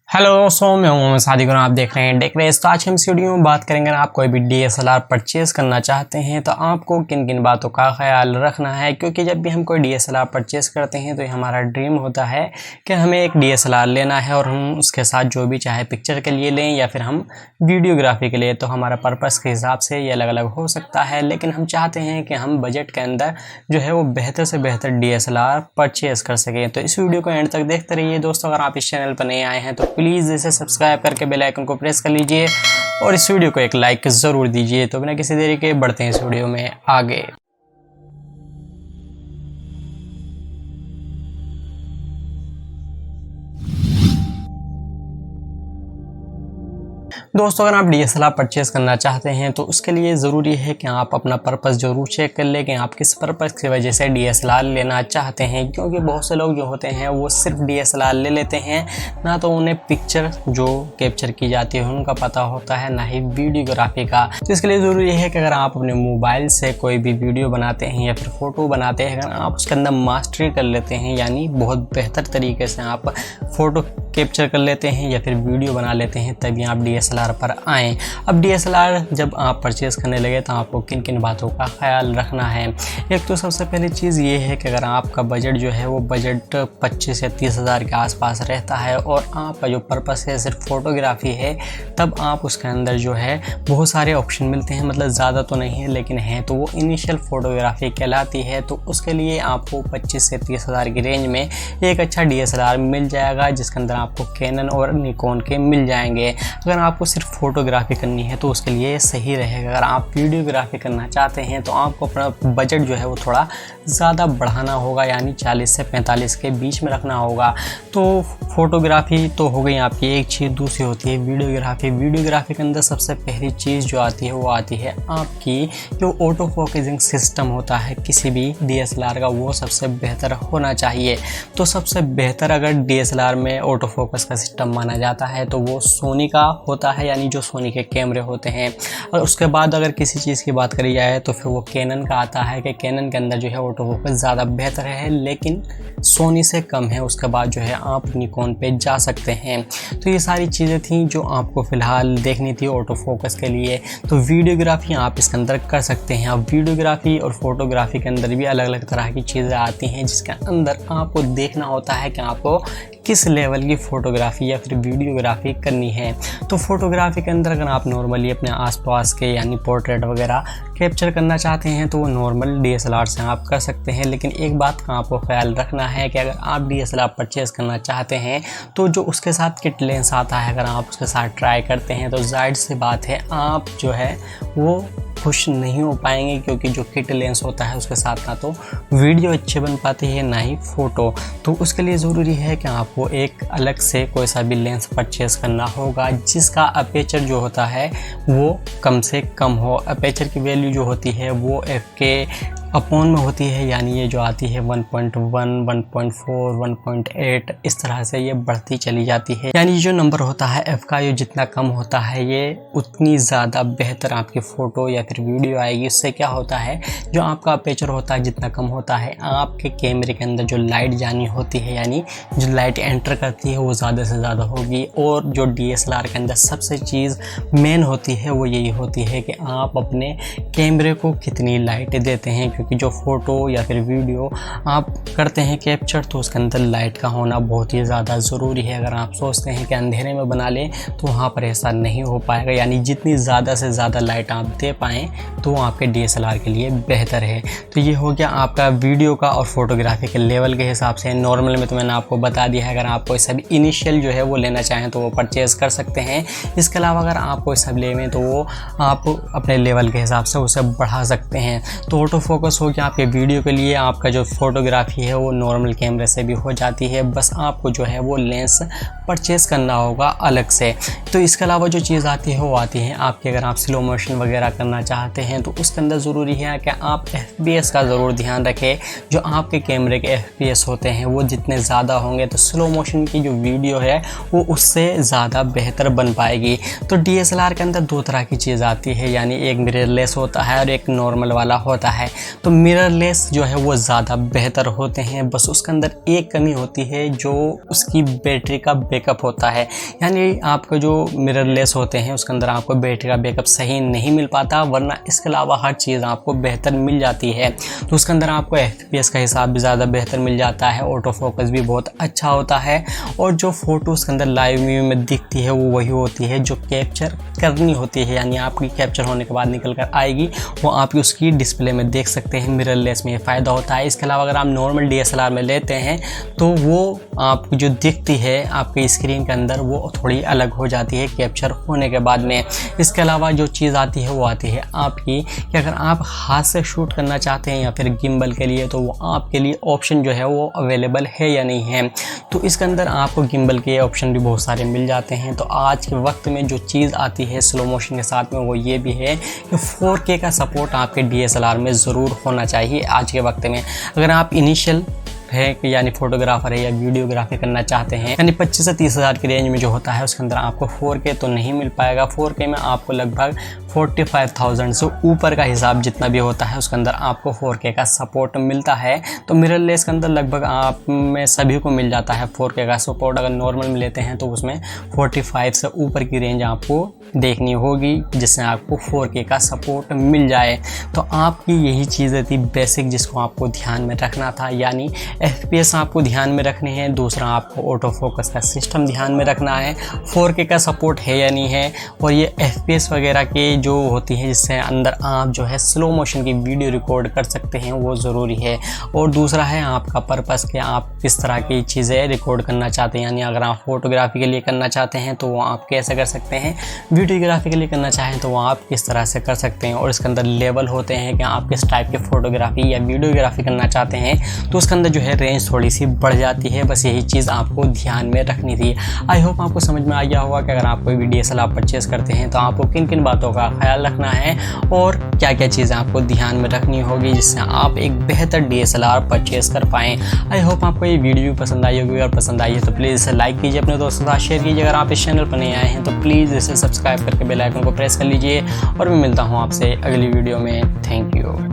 Hello दोस्तों, मैं हूं मोहम्मद सादिक और आप देख रहे हैं टेक रेस। तो आज हम इस वीडियो में बात करेंगे, अगर आप कोई भी डीएसएलआर परचेज़ करना चाहते हैं तो आपको किन किन बातों का ख्याल रखना है। क्योंकि जब भी हम कोई डीएसएलआर परचेज़ करते हैं तो ये हमारा ड्रीम होता है कि हमें एक डीएसएलआर लेना है और हम उसके साथ जो भी चाहे पिक्चर के लिए लें या फिर हम वीडियोग्राफी के लिए, तो हमारा पर्पज़ के हिसाब से ये अलग अलग हो सकता है। लेकिन हम चाहते हैं कि हम बजट के अंदर जो है वो बेहतर से बेहतर डीएसएलआर परचेज़ कर सकें। तो इस वीडियो को एंड तक देखते रहिए दोस्तों। अगर आप इस चैनल पर नए आए हैं तो प्लीज़ इसे सब्सक्राइब करके बेल आइकन को प्रेस कर लीजिए और इस वीडियो को एक लाइक ज़रूर दीजिए। तो बिना किसी देरी के बढ़ते हैं इस वीडियो में आगे। दोस्तों, अगर आप डीएसएलआर परचेज़ करना चाहते हैं तो उसके लिए ज़रूरी है कि आप अपना पर्पज़ ज़रूर चेक कर लें कि आप किस पर्पज़ की वजह से डीएसएलआर लेना चाहते हैं। क्योंकि बहुत से लोग जो होते हैं वो सिर्फ डीएसएलआर ले लेते हैं, ना तो उन्हें पिक्चर जो कैप्चर की जाती है उनका पता होता है, ना ही वीडियोग्राफी का। तो इसके लिए ज़रूरी है कि अगर आप अपने मोबाइल से कोई भी वीडियो बनाते हैं या फिर फ़ोटो बनाते हैं, अगर आप उसके अंदर मास्टरी कर लेते हैं, यानी बहुत बेहतर तरीके से आप फ़ोटो कैप्चर कर लेते हैं या फिर वीडियो बना लेते हैं, तभी आप डीएसएलआर पर आएँ। अब डीएसएलआर जब आप परचेज़ करने लगे तो आपको किन किन बातों का ख्याल रखना है। एक तो सबसे पहली चीज़ ये है कि अगर आपका बजट जो है वो बजट 25 या 30 हज़ार के आसपास रहता है और आपका जो पर्पस है सिर्फ फ़ोटोग्राफी है, तब आप उसके अंदर जो है बहुत सारे ऑप्शन मिलते हैं। मतलब ज़्यादा तो नहीं है लेकिन है, तो वो इनिशियल फ़ोटोग्राफी कहलाती है। तो उसके लिए आपको 25 से 30 हज़ार की रेंज में एक अच्छा डीएसएलआर मिल जाएगा, जिसके अंदर आपको कैनन और निकॉन के मिल जाएंगे। अगर आपको सिर्फ फ़ोटोग्राफी करनी है तो उसके लिए सही रहेगा। अगर आप वीडियोग्राफी करना चाहते हैं तो आपको अपना बजट जो है वो थोड़ा ज़्यादा बढ़ाना होगा, यानी 40 से 45 के बीच में रखना होगा। तो फ़ोटोग्राफी तो हो गई आपकी एक चीज़। दूसरी होती है वीडियोग्राफी। वीडियोग्राफी के अंदर सबसे पहली चीज़ जो आती है वो आती है आपकी जो ऑटो फोकसिंग सिस्टम होता है किसी भी डीएसएलआर का, वो सबसे बेहतर होना चाहिए। तो सबसे बेहतर अगर डीएसएलआर में ऑटो फोकस का सिस्टम माना जाता है तो वो सोनी का होता है, यानी जो सोनी के कैमरे होते हैं। और उसके बाद अगर किसी चीज़ की बात करी जाए तो फिर वो कैनन का आता है कि कैनन के अंदर जो है ऑटो फोकस ज़्यादा बेहतर है, लेकिन सोनी से कम है। उसके बाद जो है आप निकॉन पे जा सकते हैं। तो ये सारी चीज़ें थी जो आपको फ़िलहाल देखनी थी ऑटो फोकस के लिए। तो वीडियोग्राफी आप इसके अंदर कर सकते हैं। अब वीडियोग्राफी और फोटोग्राफी के अंदर भी अलग अलग तरह की चीज़ें आती हैं, जिसके अंदर आपको देखना होता है कि आपको किस लेवल की फ़ोटोग्राफी या फिर वीडियोग्राफी करनी है। तो फ़ोटोग्राफी के अंदर अगर आप नॉर्मली अपने आसपास के यानी पोर्ट्रेट वगैरह कैप्चर करना चाहते हैं तो वो नॉर्मल डीएसएलआर से आप कर सकते हैं। लेकिन एक बात का आपको ख्याल रखना है कि अगर आप डीएसएलआर परचेज़ करना चाहते हैं तो जो उसके साथ किट लेंस आता है, अगर आप उसके साथ ट्राई करते हैं तो जाहिर सी बात है आप जो है वो खुश नहीं हो पाएंगे। क्योंकि जो किट लेंस होता है उसके साथ ना तो वीडियो अच्छे बन पाती है ना ही फ़ोटो। तो उसके लिए ज़रूरी है कि आपको एक अलग से कोई सा भी लेंस परचेज़ करना होगा जिसका अपेचर जो होता है वो कम से कम हो। अपेचर की वैल्यू जो होती है वो f/k अपॉन में होती है, यानी ये जो आती है 1.1, 1.4, 1.8 इस तरह से ये बढ़ती चली जाती है। यानी जो नंबर होता है f का, ये जितना कम होता है ये उतनी ज़्यादा बेहतर आपकी फ़ोटो या फिर वीडियो आएगी। इससे क्या होता है, जो आपका अपेचर होता है जितना कम होता है, आपके कैमरे के अंदर जो लाइट जानी होती है, यानी जो लाइट एंटर करती है वो ज़्यादा से ज़्यादा होगी। और जो डीएसएलआर के अंदर सबसे चीज़ मेन होती है वो यही होती है कि आप अपने कैमरे को कितनी लाइट देते हैं। क्योंकि जो फ़ोटो या फिर वीडियो आप करते हैं कैप्चर तो उसके अंदर लाइट का होना बहुत ही ज़्यादा ज़रूरी है। अगर आप सोचते हैं कि अंधेरे में बना लें तो वहाँ पर ऐसा नहीं हो पाएगा। यानी जितनी ज़्यादा से ज़्यादा लाइट आप दे पाएँ तो वो आपके डीएसएलआर के लिए बेहतर है। तो ये हो गया आपका वीडियो का और फोटोग्राफी के लेवल के हिसाब से। नॉर्मल में तो मैंने आपको बता दिया है, अगर आप कोई सब इनिशियल जो है वो लेना चाहें तो वो परचेज़ कर सकते हैं। इसके अलावा अगर आप कोई सब लेवें तो वो आप अपने लेवल के हिसाब से उसे बढ़ा सकते हैं। तो ऑटो फोकस हो गया आपके वीडियो के लिए। आपका जो फोटोग्राफी है वो नॉर्मल कैमरे से भी हो जाती है, बस आपको जो है वो लेंस परचेज़ करना होगा अलग से। तो इसके अलावा जो चीज़ आती है वो आती है आपकी, अगर आप स्लो मोशन वगैरह करना चाहते हैं तो उसके अंदर ज़रूरी है कि आप FPS का ज़रूर ध्यान रखें। जो आपके कैमरे के FPS होते हैं वो जितने ज़्यादा होंगे तो स्लो मोशन की जो वीडियो है वो उससे ज़्यादा बेहतर बन पाएगी। तो डीएसएलआर के अंदर दो तरह की चीज़ आती है, यानी एक मिररलेस होता है और एक नॉर्मल वाला होता है। तो मिररलेस जो है वो ज़्यादा बेहतर होते हैं। बस उसके अंदर एक कमी होती है जो उसकी बैटरी का बैकअप होता है, यानी आपको जो मिररलेस होते हैं उसके अंदर आपको बैटरी का बैकअप सही नहीं मिल पाता, वरना इसके अलावा हर चीज़ आपको बेहतर मिल जाती है। तो उसके अंदर आपको FPS का हिसाब भी ज़्यादा बेहतर मिल जाता है, ऑटो फोकस भी बहुत अच्छा होता है, और जो फ़ोटो उसके अंदर लाइव व्यू में दिखती है वो वही होती है जो कैप्चर करनी होती है, यानी आपकी कैप्चर होने के बाद निकल कर आएगी वो आप उसकी डिस्प्ले में देख सकते हैं। मिररलेस में ये फ़ायदा होता है। इसके अलावा अगर आप नॉर्मल DSLR में लेते हैं तो वो आपको जो दिखती है आपकी स्क्रीन के अंदर वो थोड़ी अलग हो जाती है कैप्चर होने के बाद में। इसके अलावा जो चीज़ आती है वो आती है आपकी कि अगर आप हाथ से शूट करना चाहते हैं या फिर गिम्बल के लिए, तो वो आपके लिए ऑप्शन जो है वो अवेलेबल है या नहीं है। तो इसके अंदर आपको गिम्बल के ऑप्शन भी बहुत सारे मिल जाते हैं। तो आज के वक्त में जो चीज़ आती है स्लो मोशन के साथ में वो ये भी है कि 4K का सपोर्ट आपके DSLR में ज़रूर होना चाहिए। आज के वक्त में अगर आप इनिशियल है कि यानी फोटोग्राफर है या वीडियोग्राफी करना चाहते हैं, यानी 25 से 30 हज़ार की रेंज में जो होता है उसके अंदर आपको 4K तो नहीं मिल पाएगा। 4K में आपको लगभग 45,000 से ऊपर का हिसाब जितना भी होता है उसके अंदर आपको 4K का सपोर्ट मिलता है। तो मिररलेस के अंदर लगभग आप में सभी को मिल जाता है 4K का सपोर्ट। अगर नॉर्मल में लेते हैं तो उसमें 45 से ऊपर की रेंज आपको देखनी होगी जिससे आपको 4K का सपोर्ट मिल जाए। तो आपकी यही चीज़ें थी बेसिक जिसको आपको ध्यान में रखना था, यानी FPS आपको ध्यान में रखने हैं, दूसरा आपको ऑटो फोकस का सिस्टम ध्यान में रखना है, 4K का सपोर्ट है या नहीं है, और ये FPS वगैरह के जो होती है जिससे अंदर आप जो है स्लो मोशन की वीडियो रिकॉर्ड कर सकते हैं वो ज़रूरी है। और दूसरा है आपका पर्पस कि आप किस तरह की चीज़ें रिकॉर्ड करना चाहते हैं, यानी अगर आप फोटोग्राफी के लिए करना चाहते हैं तो वो आप कैसे कर सकते हैं, वीडियोग्राफी के लिए करना चाहें तो वो आप किस तरह से कर सकते हैं। और इसके अंदर लेवल होते हैं कि आप किस टाइप की फ़ोटोग्राफी या वीडियोग्राफी करना चाहते हैं, तो उसके अंदर जो है रेंज थोड़ी सी बढ़ जाती है। बस यही चीज़ आपको ध्यान में रखनी थी। आई होप आपको समझ में आ गया होगा कि अगर आप कोई भी DSLR परचेस करते हैं तो आपको किन किन बातों का ख्याल रखना है और क्या क्या चीज़ें आपको ध्यान में रखनी होगी जिससे आप एक बेहतर DSLR परचेस कर पाएँ। आई होप आपको ये वीडियो पसंद आई होगी, और पसंद आई है तो प्लीज़ इसे लाइक कीजिए, अपने दोस्तों के साथ शेयर कीजिए। अगर आप इस चैनल पर नए आए हैं तो प्लीज़ इसे सब्सक्राइब करके बेल आइकन को प्रेस कर लीजिए, और मैं मिलता हूँ आपसे अगली वीडियो में। Thank you.